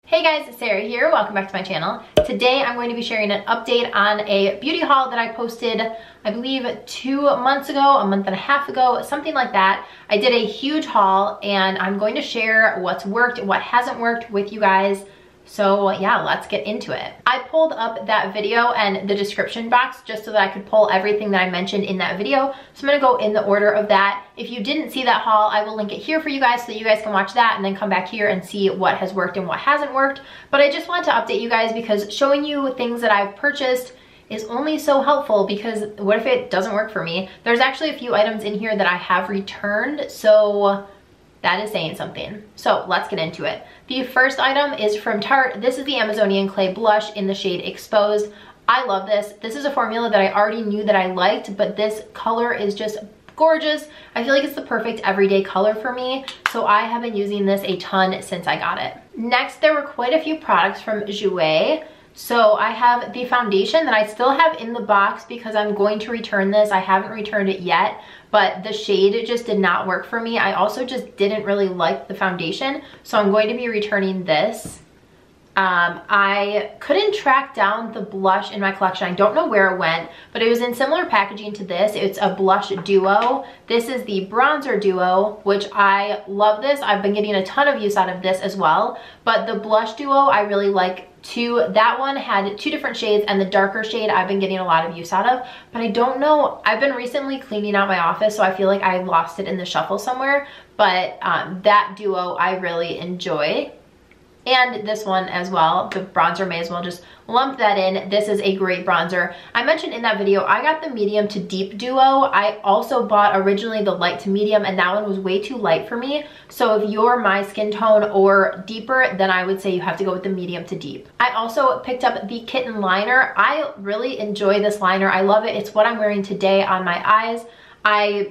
Hey guys, Sarah here. Welcome back to my channel. Today I'm going to be sharing an update on a beauty haul that I posted, I believe 2 months ago, a month and a half ago, something like that. I did a huge haul and I'm going to share what's worked, what hasn't worked with you guys. So yeah, let's get into it. I pulled up that video and the description box just so that I could pull everything that I mentioned in that video. So I'm gonna go in the order of that. If you didn't see that haul, I will link it here for you guys so that you guys can watch that and then come back here and see what has worked and what hasn't worked. But I just wanted to update you guys because showing you things that I've purchased is only so helpful, because what if it doesn't work for me? There's actually a few items in here that I have returned, so that is saying something. So let's get into it. The first item is from Tarte. This is the Amazonian Clay Blush in the shade Exposed. I love this. This is a formula that I already knew that I liked, but this color is just gorgeous. I feel like it's the perfect everyday color for me, so I have been using this a ton since I got it. Next, there were quite a few products from Jouer. So I have the foundation that I still have in the box because I'm going to return this. I haven't returned it yet, but the shade just did not work for me. I also just didn't really like the foundation, so I'm going to be returning this. I couldn't track down the blush in my collection. I don't know where it went, but it was in similar packaging to this. It's a blush duo. This is the bronzer duo, which I love this. I've been getting a ton of use out of this as well, but the blush duo I really like too. That one had 2 different shades, and the darker shade I've been getting a lot of use out of, but I don't know. I've been recently cleaning out my office, so I feel like I lost it in the shuffle somewhere, but that duo I really enjoy. And this one as well, the bronzer, may as well just lump that in. This is a great bronzer. I mentioned in that video, I got the medium to deep duo. I also bought originally the light to medium, and that one was way too light for me. So if you're my skin tone or deeper, then I would say you have to go with the medium to deep. I also picked up the Kitten liner. I really enjoy this liner. I love it. It's what I'm wearing today on my eyes. I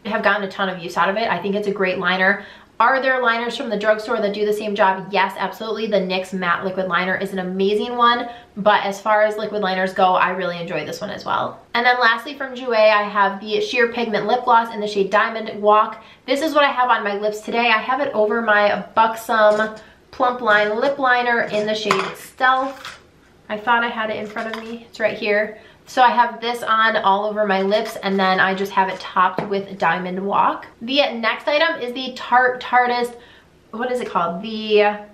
have gotten a ton of use out of it. I think it's a great liner. Are there liners from the drugstore that do the same job? Yes, absolutely. The NYX matte liquid liner is an amazing one, but as far as liquid liners go, I really enjoy this one as well. And then lastly from Jouer, I have the Sheer Pigment Lip Gloss in the shade Diamond Walk. This is what I have on my lips today. I have it over my Buxom Plumpline lip liner in the shade Stealth. I thought I had it in front of me. It's right here. So I have this on all over my lips, and then I just have it topped with Diamond Walk. The next item is the Tarteist, what is it called? The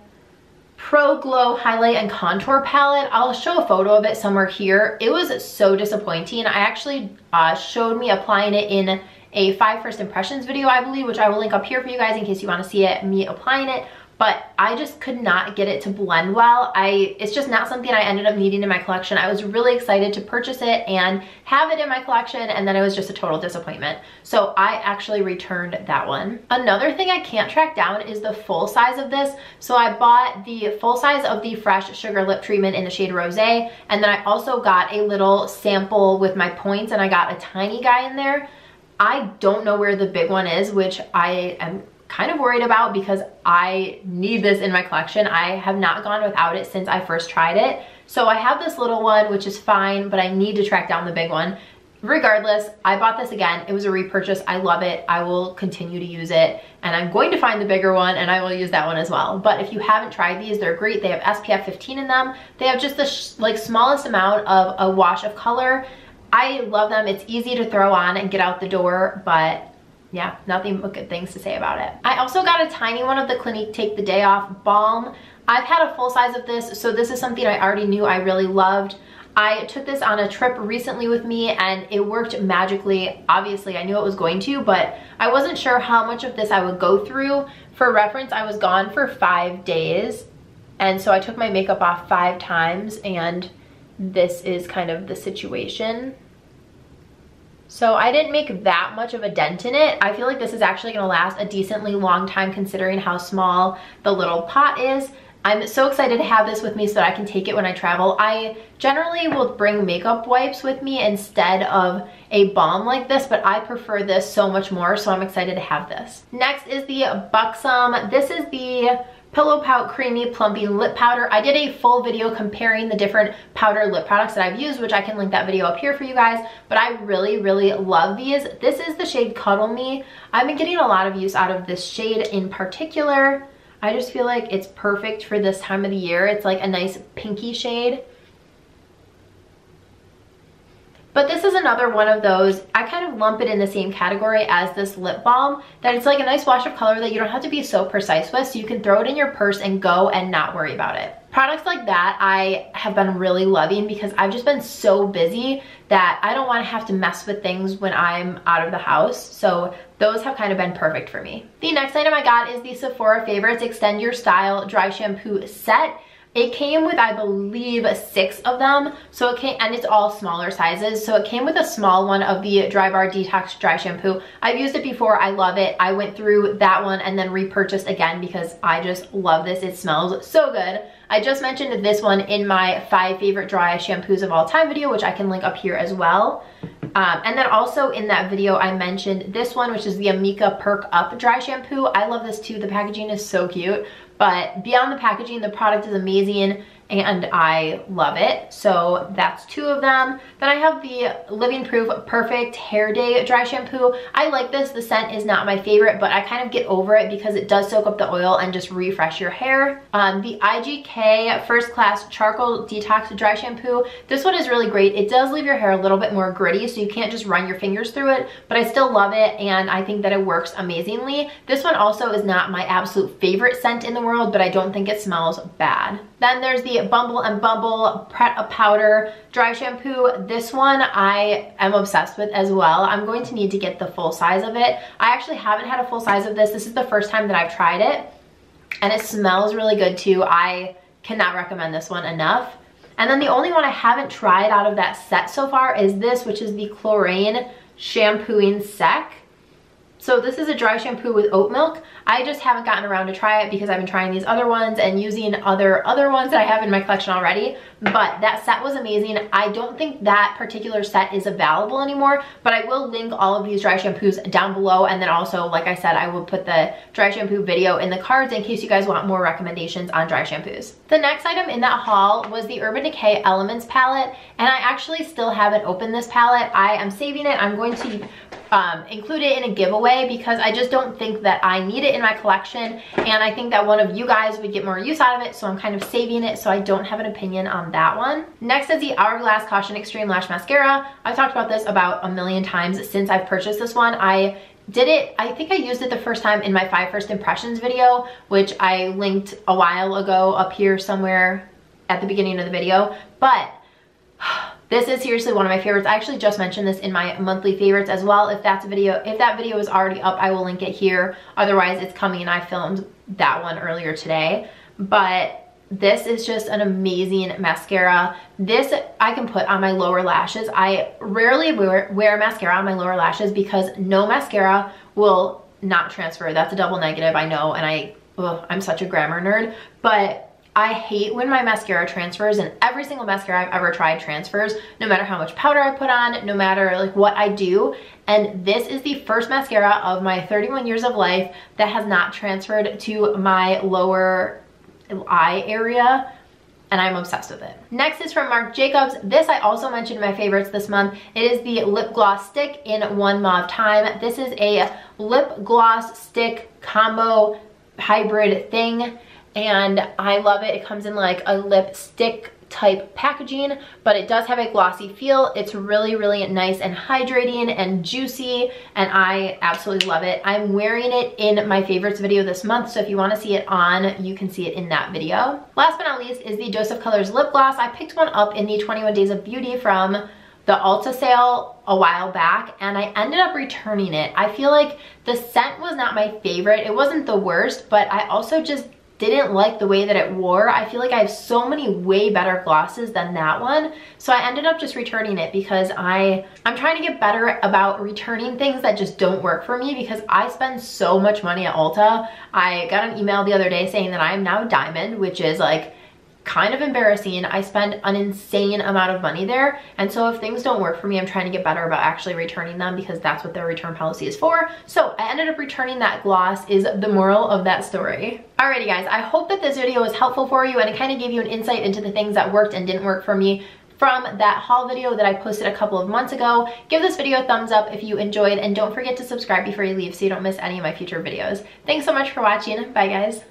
Pro Glow Highlight and Contour Palette. I'll show a photo of it somewhere here. It was so disappointing. I actually showed me applying it in a 5 first impressions video, I believe, which I will link up here for you guys in case you want to see it, me applying it. But I just could not get it to blend well. It's just not something I ended up needing in my collection. I was really excited to purchase it and have it in my collection, and then it was just a total disappointment. So I actually returned that one. Another thing I can't track down is the full size of this. So I bought the full size of the Fresh Sugar Lip Treatment in the shade Rosé, and then I also got a little sample with my points, and I got a tiny guy in there. I don't know where the big one is, which I am kind of worried about because I need this in my collection. I have not gone without it since I first tried it. So I have this little one, which is fine, but I need to track down the big one. Regardless, I bought this again. It was a repurchase. I love it. I will continue to use it, and I'm going to find the bigger one, and I will use that one as well. But if you haven't tried these, they're great. They have SPF 15 in them. They have just the smallest amount of a wash of color. I love them. It's easy to throw on and get out the door, but yeah, nothing but good things to say about it. I also got a tiny one of the Clinique Take the Day Off Balm. I've had a full size of this, so this is something I already knew I really loved. I took this on a trip recently with me, and it worked magically. Obviously, I knew it was going to, but I wasn't sure how much of this I would go through. For reference, I was gone for 5 days, and so I took my makeup off 5 times, and this is kind of the situation. So I didn't make that much of a dent in it. I feel like this is actually gonna last a decently long time considering how small the little pot is. I'm so excited to have this with me so that I can take it when I travel. I generally will bring makeup wipes with me instead of a balm like this, but I prefer this so much more, so I'm excited to have this. Next is the Buxom. This is the PillowPout Creamy Plumping Lip Powder. I did a full video comparing the different powder lip products that I've used, which I can link that video up here for you guys, but I really, really love these. This is the shade Cuddle Me. I've been getting a lot of use out of this shade in particular. I just feel like it's perfect for this time of the year. It's like a nice pinky shade. But this is another one of those, I kind of lump it in the same category as this lip balm, that it's like a nice wash of color that you don't have to be so precise with, so you can throw it in your purse and go and not worry about it. Products like that I have been really loving because I've just been so busy that I don't want to have to mess with things when I'm out of the house. So those have kind of been perfect for me. The next item I got is the Sephora Favorites Extend Your Style Dry Shampoo Set. It came with, I believe, 6 of them, so it came, and it's all smaller sizes, so it came with a small one of the Dry Bar Detox Dry Shampoo. I've used it before, I love it. I went through that one and then repurchased again because I just love this. It smells so good. I just mentioned this one in my 5 favorite dry shampoos of all time video, which I can link up here as well. And then also in that video, I mentioned this one, which is the Amika Perk Up Dry Shampoo. I love this too. The packaging is so cute. But beyond the packaging, the product is amazing and I love it. So that's 2 of them. Then I have the Living Proof Perfect Hair Day Dry Shampoo. I like this. The scent is not my favorite, but I kind of get over it because it does soak up the oil and just refresh your hair. The IGK First Class Charcoal Detox Dry Shampoo. This one is really great. It does leave your hair a little bit more gritty, so you can't just run your fingers through it, but I still love it and I think that it works amazingly. This one also is not my absolute favorite scent in the world, but I don't think it smells bad. Then there's the Bumble and Bumble Pret A Powder Dry Shampoo. This one I am obsessed with as well. I'm going to need to get the full size of it. I actually haven't had a full size of this. This is the first time that I've tried it, and it smells really good too. I cannot recommend this one enough. And then the only one I haven't tried out of that set so far is this, which is the Chlorane Shampooing Sec. So this is a dry shampoo with oat milk. I just haven't gotten around to try it because I've been trying these other ones and using other ones that I have in my collection already. But that set was amazing. I don't think that particular set is available anymore, but I will link all of these dry shampoos down below. And then also, like I said, I will put the dry shampoo video in the cards in case you guys want more recommendations on dry shampoos. The next item in that haul was the Urban Decay Elements palette, and I actually still haven't opened this palette. I am saving it. I'm going to include it in a giveaway because I just don't think that I need it in my collection, and I think that one of you guys would get more use out of it, so I'm kind of saving it so I don't have an opinion on that one. Next is the Hourglass Caution Extreme Lash Mascara. I've talked about this about a million times since I've purchased this one. I think I used it the first time in my 5 First Impressions video, which I linked a while ago up here somewhere at the beginning of the video, but this is seriously one of my favorites. I actually just mentioned this in my monthly favorites as well. If that video is already up, I will link it here. Otherwise, it's coming and I filmed that one earlier today. But this is just an amazing mascara. This I can put on my lower lashes. I rarely wear mascara on my lower lashes because no mascara will not transfer. That's a double negative, I know, and I'm such a grammar nerd, but I hate when my mascara transfers, and every single mascara I've ever tried transfers, no matter how much powder I put on, no matter like what I do. And this is the first mascara of my 31 years of life that has not transferred to my lower eye area, and I'm obsessed with it. Next is from Marc Jacobs. This I also mentioned in my favorites this month. It is the lip gloss stick in One Mauve Time. This is a lip gloss stick combo hybrid thing, and I love it. It comes in like a lipstick type packaging, but it does have a glossy feel. It's really, really nice and hydrating and juicy, and I absolutely love it. I'm wearing it in my favorites video this month, so if you want to see it on, you can see it in that video. Last but not least is the Dose of Colors lip gloss. I picked one up in the 21 Days of Beauty from the Ulta sale a while back, and I ended up returning it. I feel like the scent was not my favorite. It wasn't the worst, but I also just didn't like the way that it wore. I feel like I have so many way better glosses than that one, so I ended up just returning it because I'm trying to get better about returning things that just don't work for me, because I spend so much money at Ulta. I got an email the other day saying that I am now Diamond, which is like kind of embarrassing. I spend an insane amount of money there, and so if things don't work for me, I'm trying to get better about actually returning them, because that's what their return policy is for. So I ended up returning that gloss, is the moral of that story. Alrighty guys, I hope that this video was helpful for you and it kind of gave you an insight into the things that worked and didn't work for me from that haul video that I posted a couple of months ago. Give this video a thumbs up if you enjoyed, and don't forget to subscribe before you leave so you don't miss any of my future videos. Thanks so much for watching. Bye guys.